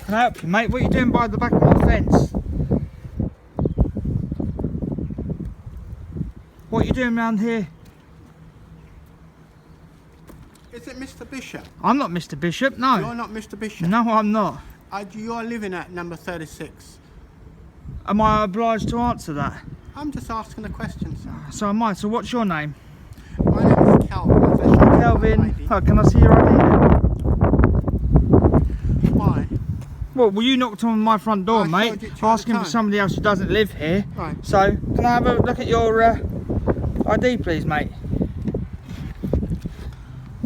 Can I help you, mate? What are you doing by the back of my fence? What are you doing around here? Is it Mr. Bishop? I'm not Mr. Bishop, no. You're not Mr. Bishop? No, I'm not. You're living at number 36. Am I obliged to answer that? I'm just asking a question, sir. So am I. So what's your name? My name is Calvin. Kelvin. Oh, can I see your ID? Why? Well, you knocked on my front door, I mate, showed it to you at the asking for time. somebody else who doesn't live here. Right. So, can I have a look at your ID, please, mate?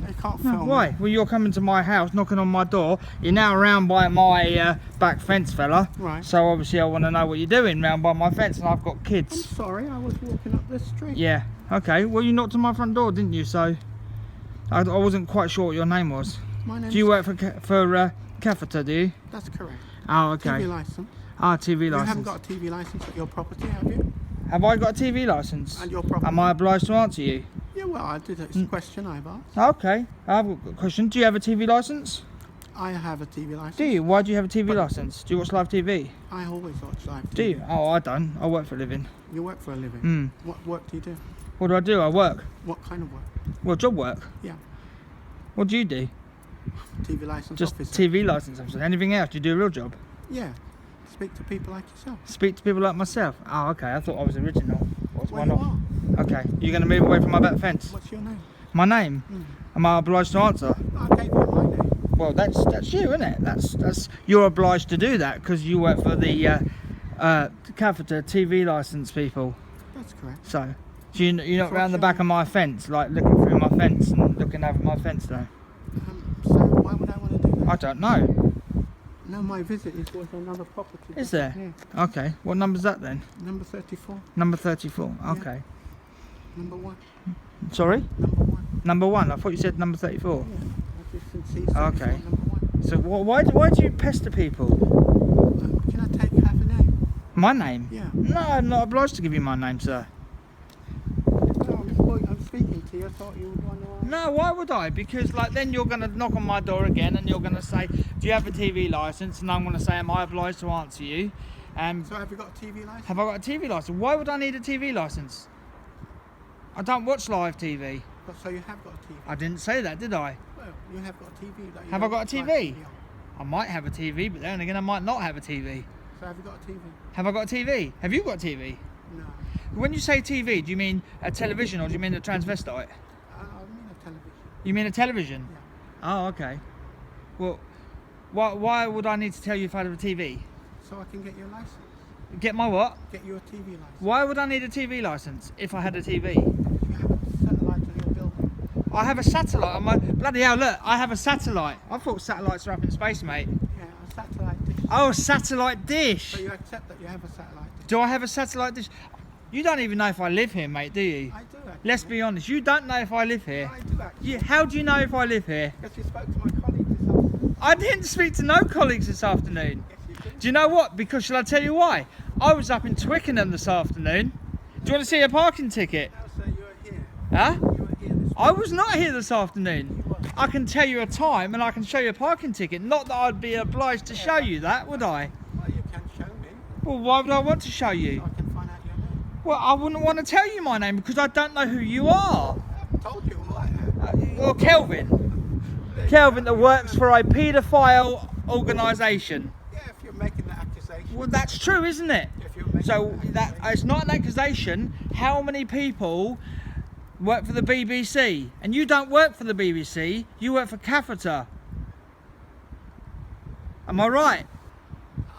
You can't No, film why? me. Well, you're coming to my house, knocking on my door. You're now around by my back fence, fella. Right. So obviously I want to know what you're doing round by my fence, and I've got I'm kids. sorry, I was walking up the street. Yeah. Okay. Well, you knocked on my front door, didn't you? So I wasn't quite sure what your name was. My name's... Do you work for Cafeter, do you? That's correct. Oh, okay. TV licence. Ah, TV You license. haven't got a TV licence at your property, have you? Have I got a TV license? And your property? Am I obliged to answer you? Yeah, well, I did. It's a question I've asked. Okay. I've got a question. Do you have a TV license? I have a TV licence. Do you? Why do you have a TV license? Do you watch live TV? I always watch live TV. Do you? Oh, I don't. I work for a living. You work for a living? Hmm. What work do you do? What do I do? I work. What kind of work? Well, job work. Yeah. What do you do? TV licence Just officer. TV license officer. Anything else? Do you do a real job? Yeah. Speak to people like yourself. Speak to people like myself. Oh, okay. I thought I was original. What's Well, one you off? are. Okay. You're going to move away from my back fence? What's your name? My name? Am I obliged to answer? I gave you my name. Well, that's you, isn't it? That's you're obliged to do that because you work for the Cafeter TV license people. That's correct. So you're not What's round the your back name? of my fence, like looking through my fence and looking over my fence, though. So why would I want to do that? I don't know. No, my visit is with another property. Is there? Yeah. Okay. What number's that then? Number 34. Number 34. Okay. Number 1. Sorry. Number 1. Number 1. I thought you said number 34. Yeah. I just can see 34, Okay. Number 1. So why do you pester people? Can I take half a name? My name? Yeah. No, I'm not obliged to give you my name, sir. No, I'm speaking to you. I thought you would want to. No, why would I? Because like then you're going to knock on my door again and you're going to say, do you have a TV licence? And I'm going to say, am I obliged to answer you? So have you got a TV licence? Have I got a TV licence? Why would I need a TV licence? I don't watch live TV. So you have got a TV. I didn't say that, did I? Well, you have got a TV. That you Have I don't got a like TV? video. I might have a TV, but then again I might not have a TV. So have you got a TV? Have I got a TV? Have you got a TV? No. When you say TV, do you mean a television or do you mean a transvestite? I mean a television. You mean a television? Yeah. Oh, okay. Well, why would I need to tell you if I have a TV? So I can get your license. Get my what? Get you a TV license. Why would I need a TV license if I had a TV? You have a satellite on your building. I have a satellite on my... Bloody hell, look, I have a satellite. I thought satellites are up in space, mate. Yeah, a satellite dish. Oh, a satellite dish. So you accept that you have a satellite dish? Do I have a satellite dish? You don't even know if I live here, mate, do you? I do actually. Let's be honest, you don't know if I live here. I do actually. How do you know if I live here? Because you spoke to my colleague this afternoon. I didn't speak to no colleagues this afternoon. Yes, you did. Do you know what? Because shall I tell you why? I was up in Twickenham this afternoon. Do you want to see a parking ticket? No, sir, you were here. Huh? You were here this I was not here this afternoon. You were. I can tell you a time and I can show you a parking ticket. Not that I'd be obliged to show you that, would I? Well, you can show me. Well, why would I want to show you? So I can find out your name. Well, I wouldn't want to tell you my name because I don't know who you are. I haven't told you who I am. You're Kelvin. Kelvin that works for a paedophile organisation. Yeah, if you're making that accusation. Well, that's true, isn't it? If you're making So that accusation. it's not an accusation. How many people work for the BBC? And you don't work for the BBC. You work for Cafeter. Am I right?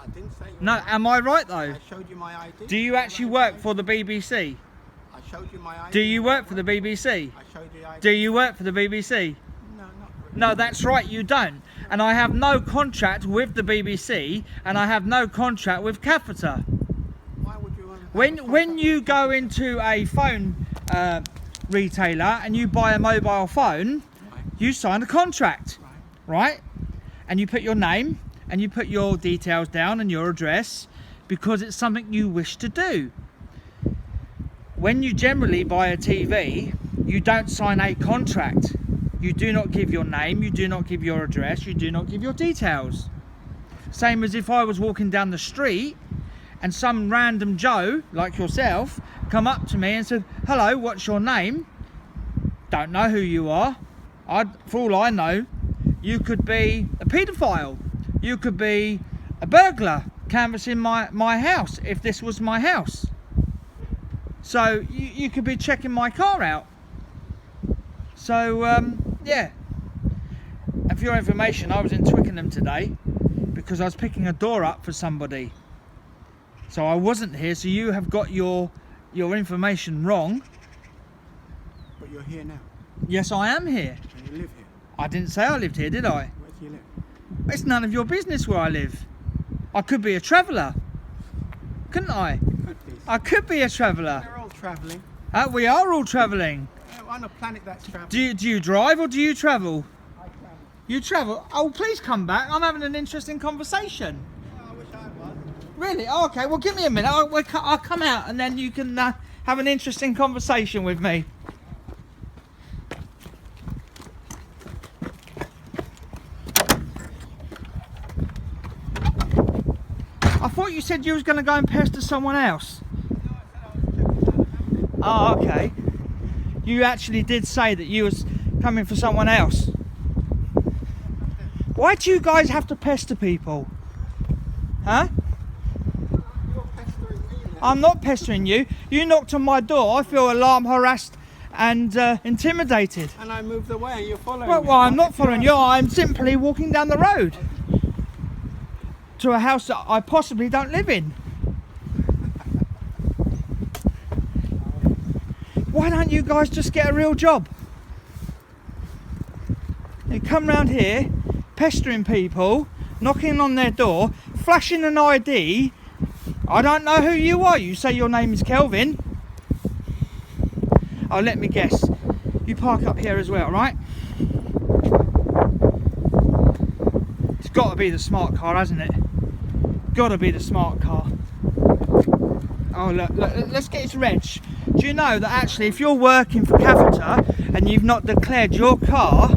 I didn't say you No. were. Am I right though? I showed you my ID. Do you actually work for the BBC? I showed you my ID. Do you work for the BBC? I showed you ID. Do you work for the BBC? No, not really. No, that's right, you don't. And I have no contract with the BBC, and I have no contract with Cafeter. Why would you want to When you go into a phone retailer and you buy a mobile phone, Right, you sign a contract, right. right? And you put your name and you put your details down and your address because it's something you wish to do. When you generally buy a TV, you don't sign a contract. You do not give your name, you do not give your address, you do not give your details. Same as if I was walking down the street and some random Joe, like yourself, come up to me and said, hello, what's your name? Don't know who you are. For all I know, you could be a paedophile. You could be a burglar canvassing my house if this was my house. So you could be checking my car out. So yeah. And for your information, I was in Twickenham today because I was picking a door up for somebody. So I wasn't here, so you have got your information wrong. But you're here now. Yes, I am here. And you live here. I didn't say I lived here, did I? Where do you live? It's none of your business where I live. I could be a traveller, couldn't I? Could be. I could be a traveller. They're all travelling. We are all travelling. On a planet that's travelling. Do you drive or do you travel? I travel. You travel? Oh, please come back. I'm having an interesting conversation. I wish I was. Really? Oh, okay, well give me a minute. I'll come out and then you can have an interesting conversation with me. I thought you said you was going to go and pester someone else. Oh, okay. You actually did say that you was coming for someone else. Why do you guys have to pester people? Huh? You're pestering me now. I'm not pestering you. You knocked on my door. I feel alarmed, harassed and intimidated. And I moved away and you're following Well, me. I'm not following you. I'm simply walking down the road to a house that I possibly don't live in. Why don't you guys just get a real job? You come round here, pestering people, knocking on their door, flashing an ID. I don't know who you are. You say your name is Kelvin. Oh, let me guess. You park up here as well, right? It's got to be the smart car, hasn't it? Got to be the smart car. Oh, look, let's get its reg. Do you know that actually if you're working for Cavita and you've not declared your car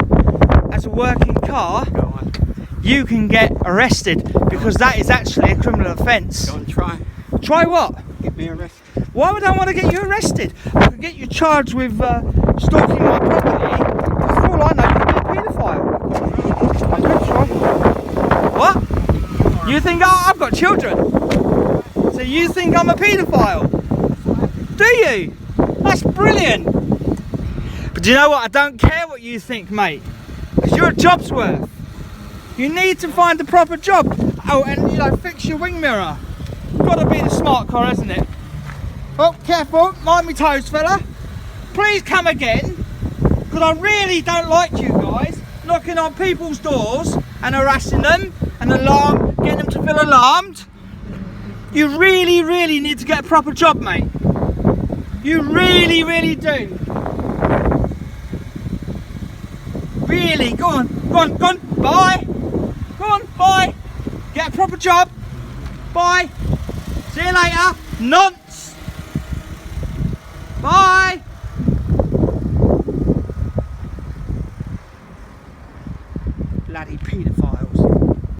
as a working car, Go on. you can get arrested because that is actually a criminal offence. Go on, try. Try what? Get me arrested. Why would I want to get you arrested? I could get you charged with stalking my property. For all I know, you could be a paedophile. I could try. What? You think I've got children? So you think I'm a paedophile? Do you? That's brilliant. But do you know what? I don't care what you think, mate. Because you're a job's worth. You need to find a proper job. Oh, and you know, fix your wing mirror. Got to be the smart car, hasn't it? Oh, careful. Mind me toes, fella. Please come again. Because I really don't like you guys knocking on people's doors and harassing them and getting them to feel alarmed. You really, really need to get a proper job, mate. You really, really do. Really, go on, go on, go on, bye. Go on, bye. Get a proper job. Bye. See you later. Nonce. Bye.